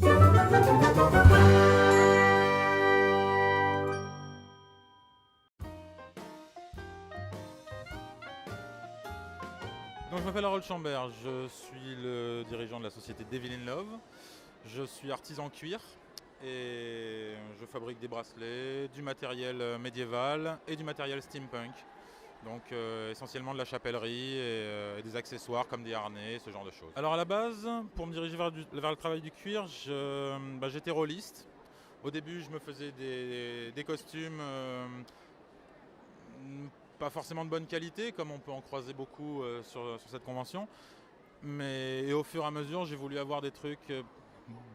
Donc je m'appelle Harold Chambert, je suis le dirigeant de la société Devil in Love. Je suis artisan cuir et je fabrique des bracelets, du matériel médiéval et du matériel steampunk. Donc essentiellement de la chapellerie et des accessoires comme des harnais, ce genre de choses. Alors à la base, pour me diriger vers le travail du cuir, j'étais rôliste. Au début, je me faisais des costumes pas forcément de bonne qualité, comme on peut en croiser beaucoup sur cette convention. Et au fur et à mesure, j'ai voulu avoir des trucs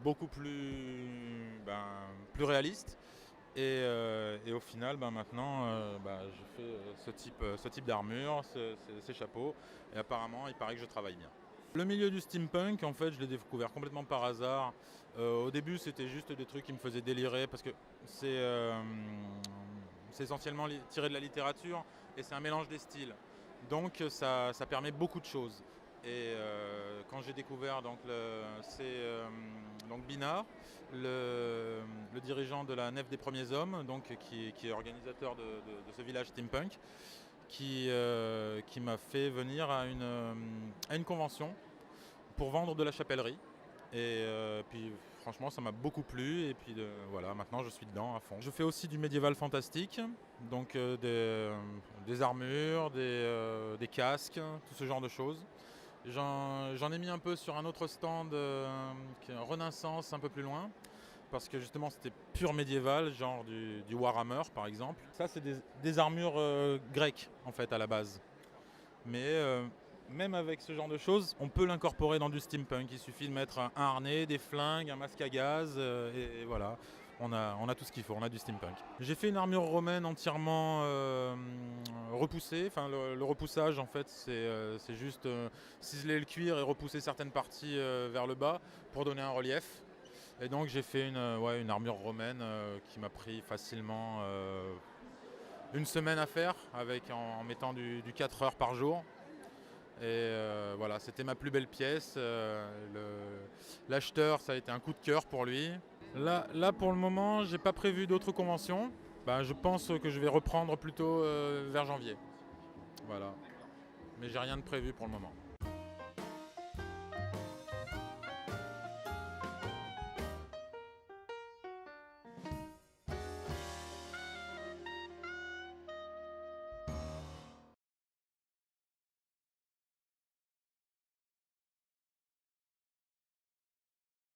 beaucoup plus réalistes. Et au final, maintenant, je fais ce type d'armure, ces chapeaux. Et apparemment, il paraît que je travaille bien. Le milieu du steampunk, en fait, je l'ai découvert complètement par hasard. Au début, c'était juste des trucs qui me faisaient délirer parce que c'est essentiellement tiré de la littérature et c'est un mélange des styles. Donc ça permet beaucoup de choses. Et quand j'ai découvert donc Binard, le dirigeant de la Nef des Premiers Hommes, donc, qui est organisateur de ce village steampunk, qui m'a fait venir à une convention pour vendre de la chapellerie. Et puis franchement ça m'a beaucoup plu et puis voilà, maintenant je suis dedans à fond. Je fais aussi du médiéval fantastique, donc des armures, des casques, tout ce genre de choses. J'en ai mis un peu sur un autre stand qui est Renaissance un peu plus loin, parce que justement c'était pur médiéval, genre du Warhammer par exemple. Ça c'est des armures grecques en fait à la base. Mais même avec ce genre de choses, on peut l'incorporer dans du steampunk. Il suffit de mettre un harnais, des flingues, un masque à gaz, et voilà. On a tout ce qu'il faut, on a du steampunk. J'ai fait une armure romaine entièrement repoussée. Enfin, le repoussage, en fait, c'est juste ciseler le cuir et repousser certaines parties vers le bas pour donner un relief. Et donc j'ai fait une armure romaine qui m'a pris facilement une semaine à faire, en mettant du 4 heures par jour. Et voilà, c'était ma plus belle pièce. L'acheteur, ça a été un coup de cœur pour lui. Là pour le moment, j'ai pas prévu d'autres conventions. Je pense que je vais reprendre plutôt vers janvier. Voilà. Mais j'ai rien de prévu pour le moment.